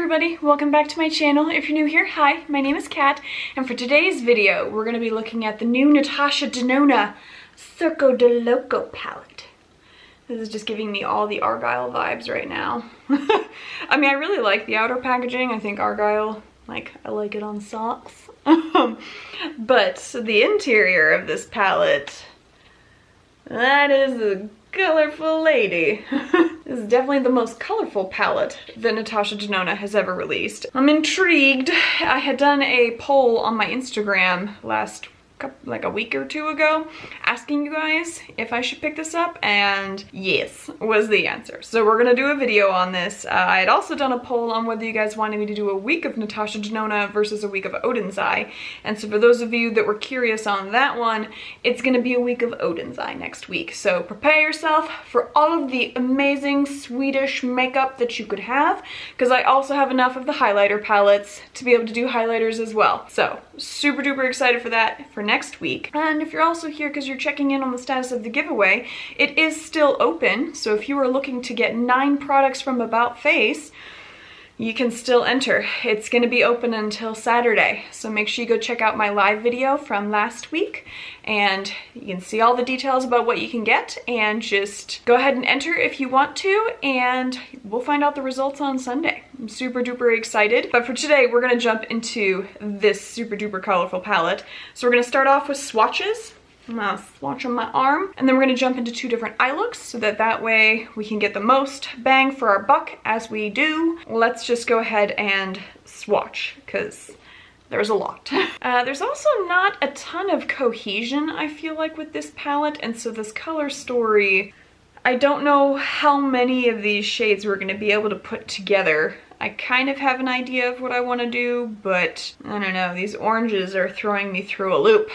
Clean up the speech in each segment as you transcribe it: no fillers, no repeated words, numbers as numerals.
everybody, welcome back to my channel. If you're new here, hi, my name is Kat, and for today's video, we're going to be looking at the new Nastasha Denona Circo Loco palette. This is just giving me all the Argyle vibes right now. I mean, I really like the outer packaging. I think Argyle, I like it on socks. But the interior of this palette, that is a colorful lady. This is definitely the most colorful palette that Nastasha Denona has ever released. I'm intrigued. I had done a poll on my Instagram like a week or two ago asking you guys if I should pick this up, and yes was the answer. So we're gonna do a video on this. I had also done a poll on whether you guys wanted me to do a week of Nastasha Denona versus a week of Odin's Eye, and so for those of you that were curious on that one, it's gonna be a week of Odin's Eye next week. So prepare yourself for all of the amazing Swedish makeup that you could have, because I also have enough of the highlighter palettes to be able to do highlighters as well. So super duper excited for that for next week. And if you're also here because you're checking in on the status of the giveaway, it is still open. So if you are looking to get 9 products from About Face, you can still enter. It's going to be open until Saturday. So make sure you go check out my live video from last week, and you can see all the details about what you can get, and just go ahead and enter if you want to, and we'll find out the results on Sunday. I'm super duper excited. But for today, we're gonna jump into this super duper colorful palette. So we're gonna start off with swatches. I'm gonna swatch on my arm, and then we're gonna jump into 2 different eye looks so that way we can get the most bang for our buck as we do. Let's just go ahead and swatch, because there's a lot. There's also not a ton of cohesion, I feel like, with this palette, and so this color story, I don't know how many of these shades we're gonna be able to put together. I kind of have an idea of what I want to do, but I don't know, these oranges are throwing me through a loop.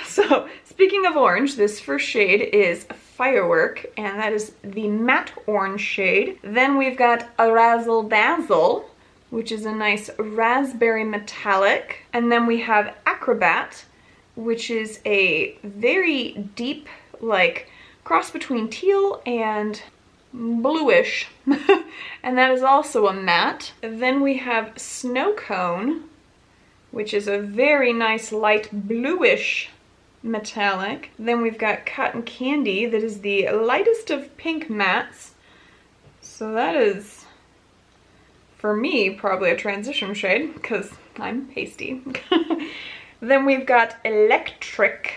So speaking of orange, this first shade is Firework, and that is the matte orange shade. Then we've got a Razzle Dazzle, which is a nice raspberry metallic. And then we have Acrobat, which is a very deep, cross between teal and bluish. And that is also a matte. Then we have Snow Cone, which is a very nice light bluish metallic. Then we've got Cotton Candy, that is the lightest of pink mattes. So that is, for me, probably a transition shade, because I'm pasty. Then we've got Electric.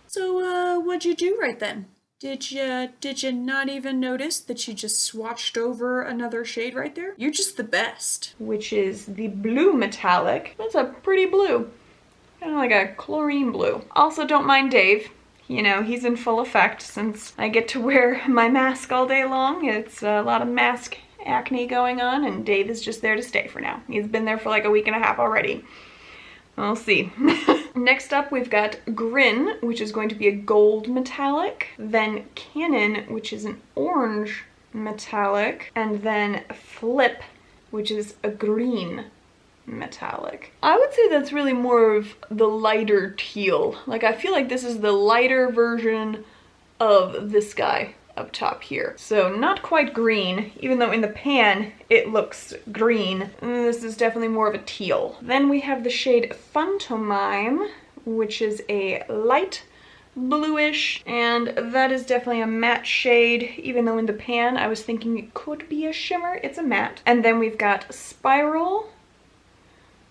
So what'd you do right then? Did you not even notice that you just swatched over another shade right there? You're just the best. Which is the blue metallic. That's a pretty blue. Kind of like a chlorine blue. Also, don't mind Dave. You know, he's in full effect since I get to wear my mask all day long. It's a lot of mask acne going on, and Dave is just there to stay for now. He's been there for like a week and a half already. We'll see. Next up, we've got Grin, which is going to be a gold metallic. Then Cannon, which is an orange metallic. And then Flip, which is a green metallic. I would say that's really more of the lighter teal. I feel like this is the lighter version of this guy up top here. So not quite green, even though in the pan it looks green. This is definitely more of a teal. Then we have the shade Phantomime, which is a light bluish, and that is definitely a matte shade, even though in the pan I was thinking it could be a shimmer. It's a matte. And then we've got Spiral,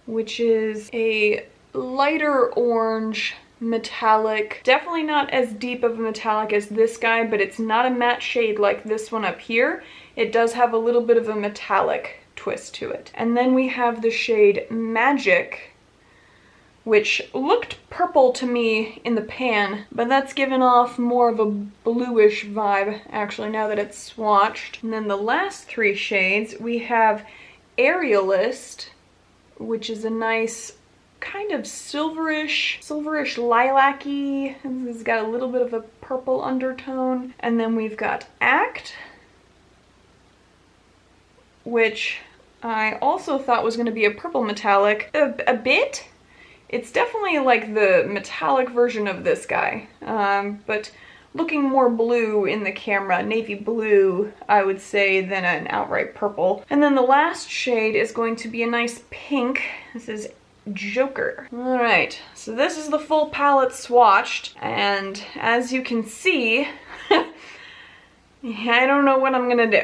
which is a lighter orange metallic. Definitely not as deep of a metallic as this guy, but it's not a matte shade like this one up here. It does have a little bit of a metallic twist to it. And then we have the shade Magic, which looked purple to me in the pan, but that's given off more of a bluish vibe actually now that it's swatched. And then the last 3 shades, we have Aerialist, which is a nice kind of silverish lilac-y. It's got a little bit of a purple undertone. And then we've got Act, which I also thought was going to be a purple metallic a bit. It's definitely like the metallic version of this guy, but looking more blue in the camera, navy blue, I would say, than an outright purple. And then the last shade is going to be a nice pink. This is Joker. All right, so this is the full palette swatched, and as you can see, I don't know what I'm gonna do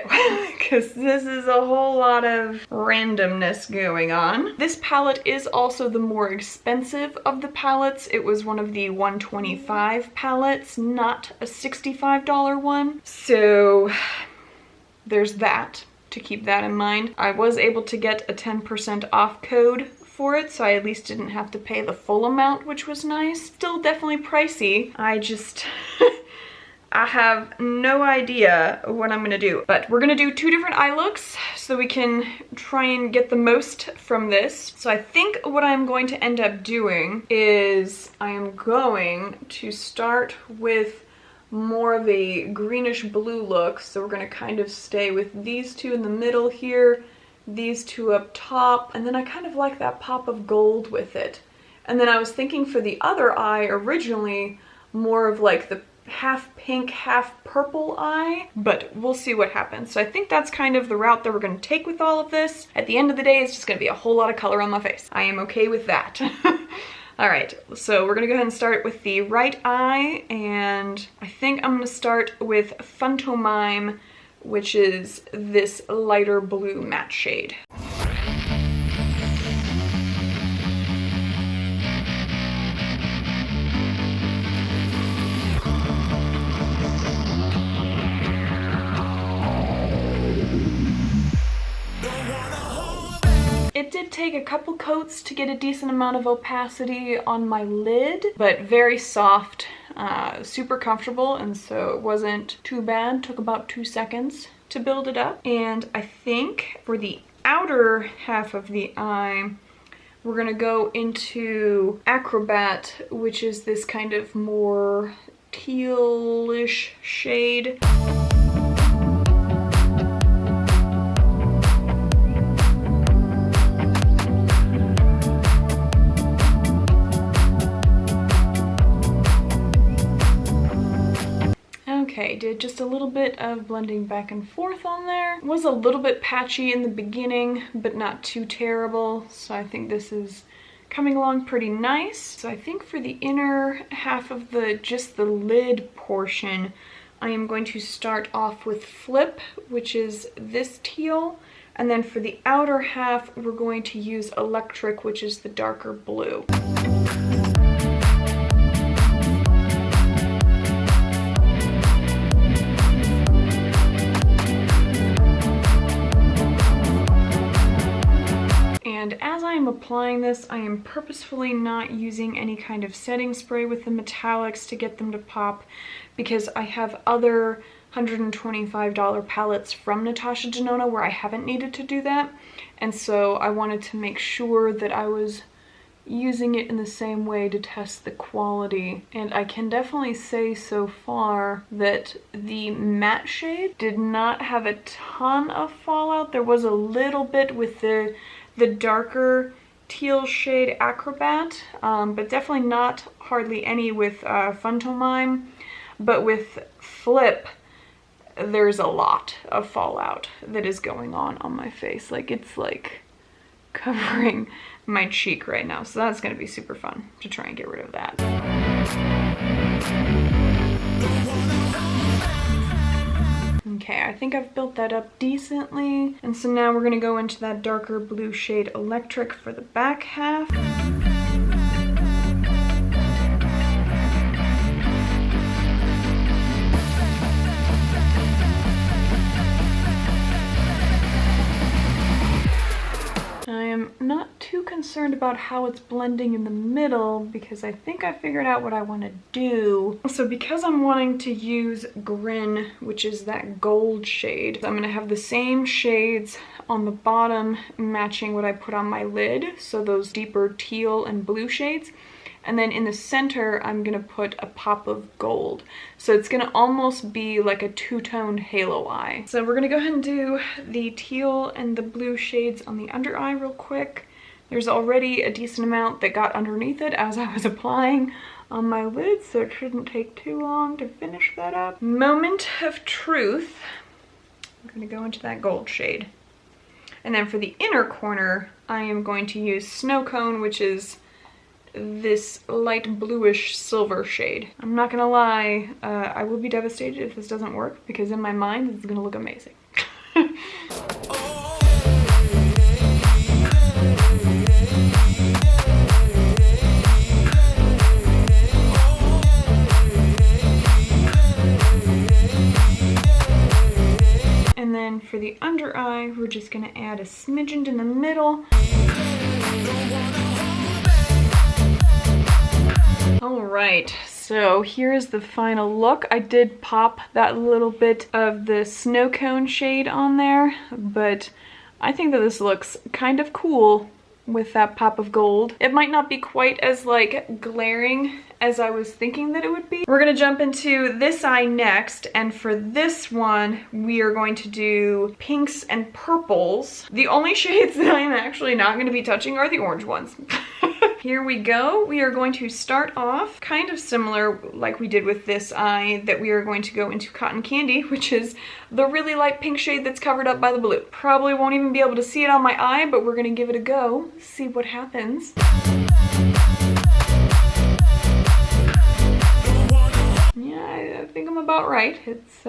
because this is a whole lot of randomness going on. This palette is also the more expensive of the palettes. It was one of the $125 palettes, not a $65 one. So there's that, to keep that in mind. I was able to get a 10% off code for it, so I at least didn't have to pay the full amount, which was nice. Still definitely pricey. I just I have no idea what I'm gonna do, but we're gonna do 2 different eye looks so we can try and get the most from this. So I think what I'm going to end up doing is I am going to start with more of a greenish blue look. So we're gonna kind of stay with these 2 in the middle here, these 2 up top, and then I kind of like that pop of gold with it. And then I was thinking for the other eye originally more of like the half pink, half purple eye, but we'll see what happens. So I think that's kind of the route that we're going to take with all of this. At the end of the day, it's just going to be a whole lot of color on my face. I am okay with that. All right, so we're going to go ahead and start with the right eye, and I think I'm going to start with Phantomime, which is this lighter blue matte shade. It did take a couple coats to get a decent amount of opacity on my lid, but very soft, super comfortable, and so it wasn't too bad. Took about 2 seconds to build it up. And I think for the outer half of the eye, we're gonna go into Acrobat, which is this kind of more tealish shade. Okay, did just a little bit of blending back and forth on there. It was a little bit patchy in the beginning, but not too terrible. So I think this is coming along pretty nice. So I think for the inner half of just the lid portion, I am going to start off with Flip, which is this teal. And then for the outer half, we're going to use Electric, which is the darker blue. And as I am applying this, I am purposefully not using any kind of setting spray with the metallics to get them to pop, because I have other $125 palettes from Nastasha Denona where I haven't needed to do that. And so I wanted to make sure that I was using it in the same way to test the quality. And I can definitely say so far that the matte shade did not have a ton of fallout. There was a little bit with the darker teal shade Acrobat, but definitely not hardly any with Phantomime. But with Flip, there's a lot of fallout that is going on my face. Like, it's like covering my cheek right now. So that's gonna be super fun to try and get rid of that. Okay, I think I've built that up decently. And so now we're gonna go into that darker blue shade Electric for the back half. I am not too concerned about how it's blending in the middle because I think I figured out what I want to do. So because I'm wanting to use Grin, which is that gold shade, I'm going to have the same shades on the bottom matching what I put on my lid, so those deeper teal and blue shades. And then in the center, I'm gonna put a pop of gold. So it's gonna almost be like a two-toned halo eye. So we're gonna go ahead and do the teal and the blue shades on the under eye real quick. There's already a decent amount that got underneath it as I was applying. on my lid, so it shouldn't take too long to finish that up. Moment of truth. I'm gonna go into that gold shade. And then for the inner corner, I am going to use Snow Cone, which is this light bluish silver shade. I'm not gonna lie, I will be devastated if this doesn't work, because in my mind, this is gonna look amazing. And then for the under eye, we're just gonna add a smidgen in the middle. All right, so here's the final look. I did pop that little bit of the Snow Cone shade on there, but I think that this looks kind of cool with that pop of gold. It might not be quite as like glaring as I was thinking that it would be. We're gonna jump into this eye next, and for this one, we are going to do pinks and purples. The only shades that I am actually not gonna be touching are the orange ones. Here we go. We are going to start off kind of similar like we did with this eye, that we are going to go into Cotton Candy, which is the really light pink shade that's covered up by the blue. Probably won't even be able to see it on my eye, but we're gonna give it a go, see what happens. Yeah, I think I'm about right. It's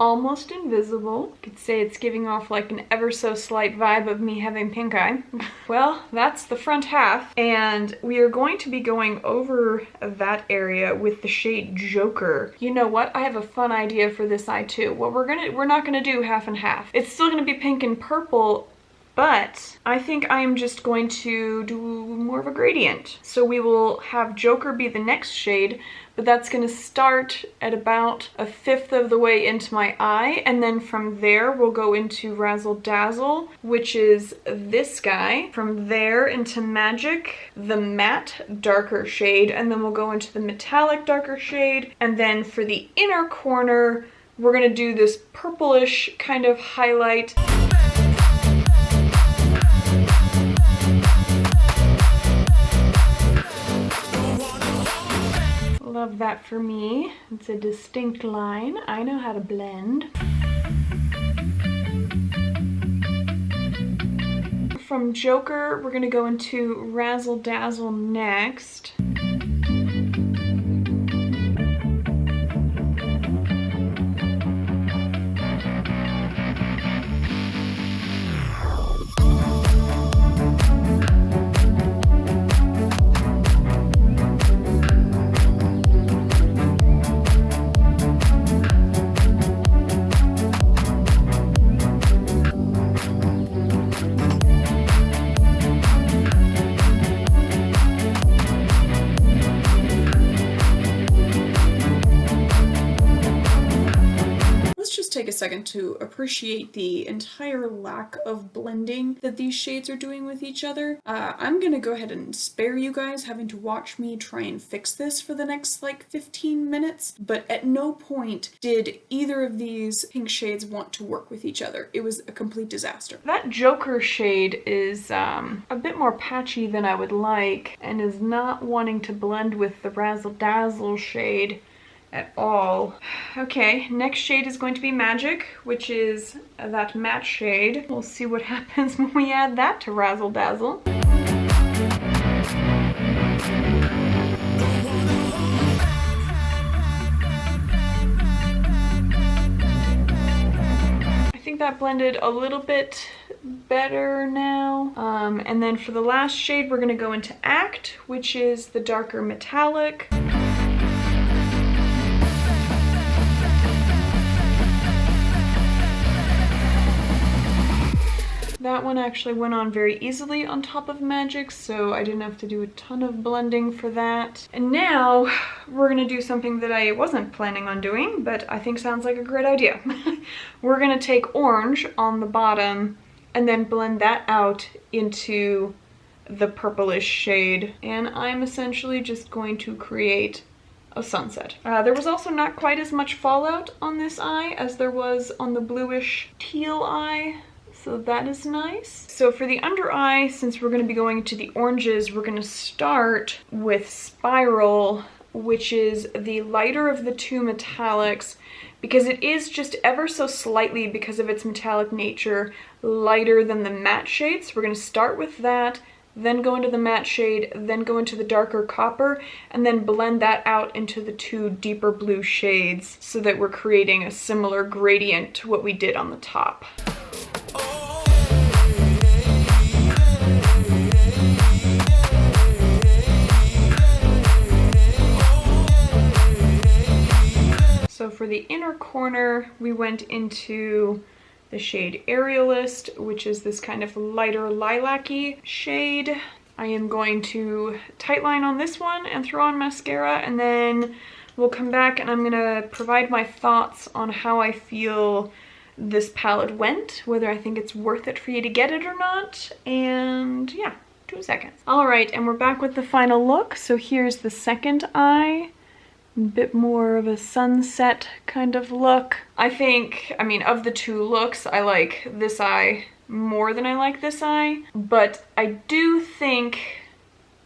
almost invisible. You could say it's giving off like an ever so slight vibe of me having pink eye. Well, that's the front half, and we are going to be going over that area with the shade Joker. You know what? I have a fun idea for this eye too. Well, we're not gonna do half and half. It's still gonna be pink and purple, but I think I am just going to do more of a gradient. So we will have Joker be the next shade, but that's gonna start at about 1/5 of the way into my eye, and then from there we'll go into Razzle Dazzle, which is this guy. From there into Magic, the matte darker shade, and then we'll go into the metallic darker shade, and then for the inner corner, we're gonna do this purplish kind of highlight. Love that for me. It's a distinct line. I know how to blend. From Joker, we're gonna go into Razzle Dazzle next. Take a second to appreciate the entire lack of blending that these shades are doing with each other. I'm gonna go ahead and spare you guys having to watch me try and fix this for the next like 15 minutes, but at no point did either of these pink shades want to work with each other. It was a complete disaster. That Joker shade is a bit more patchy than I would like, and is not wanting to blend with the Razzle Dazzle shade at all. Okay, next shade is going to be Magic, which is that matte shade. We'll see what happens when we add that to Razzle Dazzle. I think that blended a little bit better now. And then for the last shade, we're gonna go into Act, which is the darker metallic. That one actually went on very easily on top of Magic, so I didn't have to do a ton of blending for that. And now we're gonna do something that I wasn't planning on doing, but I think sounds like a great idea. We're gonna take orange on the bottom and then blend that out into the purplish shade. And I'm essentially just going to create a sunset. There was also not quite as much fallout on this eye as there was on the bluish teal eye. so that is nice. So for the under eye, since we're going to be going to the oranges, we're going to start with Spiral, which is the lighter of the two metallics, because it is just ever so slightly, because of its metallic nature, lighter than the matte shades. We're going to start with that, then go into the matte shade, then go into the darker copper, and then blend that out into the two deeper blue shades so that we're creating a similar gradient to what we did on the top. So for the inner corner, we went into the shade Aerialist, which is this kind of lighter lilac-y shade. I am going to tightline on this one and throw on mascara, and then we'll come back and I'm gonna provide my thoughts on how I feel this palette went, whether I think it's worth it for you to get it or not, and yeah, 2 seconds. All right, and we're back with the final look. So here's the second eye. A bit more of a sunset kind of look. I think, I mean, of the two looks, I like this eye more than I like this eye, but I do think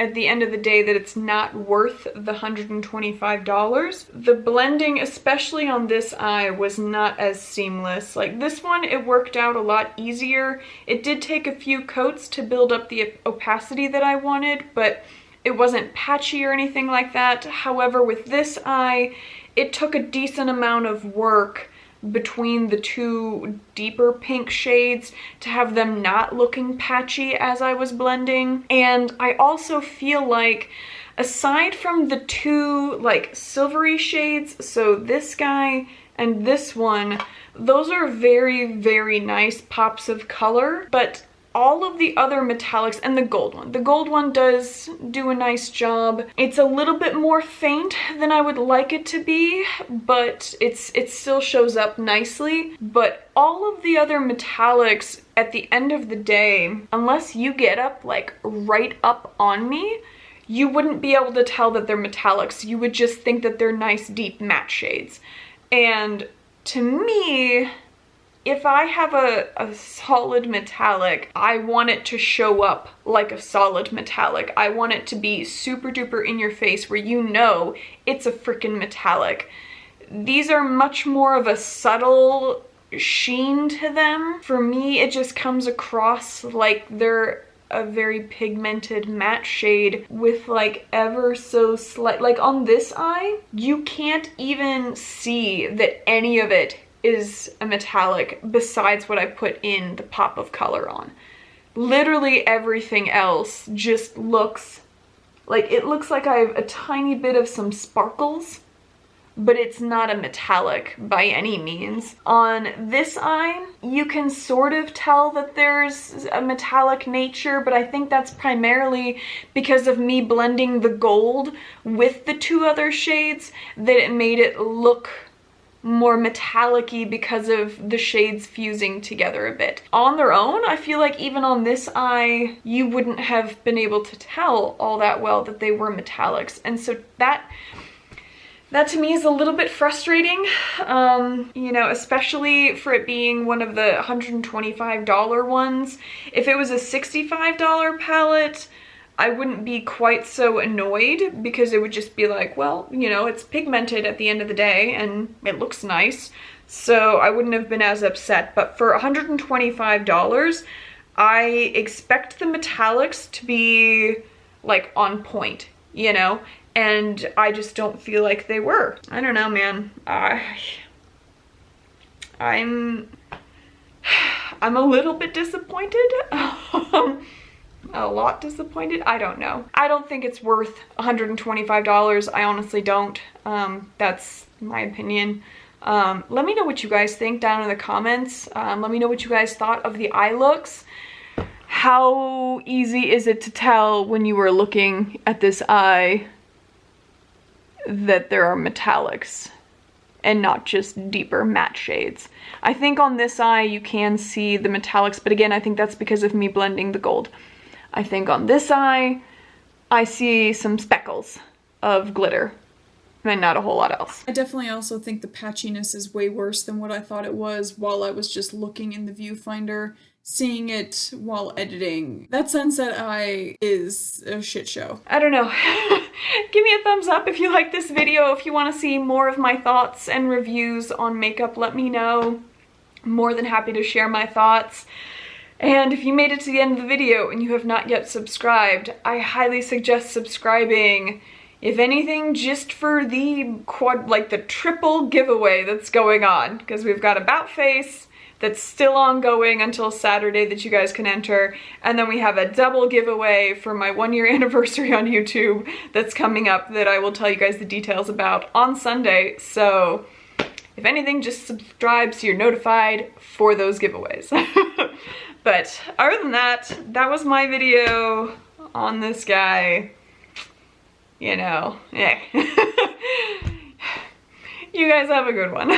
at the end of the day that it's not worth the $125. The blending, especially on this eye, was not as seamless. Like this one, it worked out a lot easier. It did take a few coats to build up the opacity that I wanted, but it wasn't patchy or anything like that. However, with this eye, it took a decent amount of work between the two deeper pink shades to have them not looking patchy as I was blending. And I also feel like, aside from the two like silvery shades, so this guy and this one, those are very, very nice pops of color, but all of the other metallics, and the gold one does do a nice job. It's a little bit more faint than I would like it to be, but it still shows up nicely. But all of the other metallics, at the end of the day, unless you get up like right up on me, you wouldn't be able to tell that they're metallics. You would just think that they're nice deep matte shades. And to me, if I have a solid metallic, I want it to show up like a solid metallic. I want it to be super duper in your face where you know it's a freaking metallic. These are much more of a subtle sheen to them. For me, it just comes across like they're a very pigmented matte shade with like ever so slight, like on this eye, you can't even see that any of it is a metallic besides what I put in the pop of color on. Literally everything else just looks like, it looks like I have a tiny bit of some sparkles, but it's not a metallic by any means. On this eye, you can sort of tell that there's a metallic nature, but I think that's primarily because of me blending the gold with the two other shades, that it made it look more metallic-y because of the shades fusing together a bit. On their own, I feel like even on this eye, you wouldn't have been able to tell all that well that they were metallics. And so that to me is a little bit frustrating, you know, especially for it being one of the $125 ones. If it was a $65 palette, I wouldn't be quite so annoyed, because it would just be like, well, you know, it's pigmented at the end of the day and it looks nice, so I wouldn't have been as upset. But for $125, I expect the metallics to be like on point, you know, and I just don't feel like they were. I don't know, man. I'm a little bit disappointed. A lot disappointed. I don't know. I don't think it's worth $125. I honestly don't. That's my opinion. Let me know what you guys think down in the comments. Let me know what you guys thought of the eye looks. How easy is it to tell when you were looking at this eye that there are metallics and not just deeper matte shades? I think on this eye you can see the metallics, but again, I think that's because of me blending the gold. I think on this eye, I see some speckles of glitter and not a whole lot else. I definitely also think the patchiness is way worse than what I thought it was while I was just looking in the viewfinder. seeing it while editing. That sunset eye is a shit show. I don't know. Give me a thumbs up if you like this video. If you want to see more of my thoughts and reviews on makeup, let me know. I'm more than happy to share my thoughts. And if you made it to the end of the video and you have not yet subscribed, I highly suggest subscribing. If anything, just for the the triple giveaway that's going on, because we've got About Face that's still ongoing until Saturday that you guys can enter, and then we have a double giveaway for my 1-year anniversary on YouTube that's coming up that I will tell you guys the details about on Sunday. So if anything, just subscribe so you're notified for those giveaways. But other than that, that was my video on this guy. You know, yeah. You guys have a good one.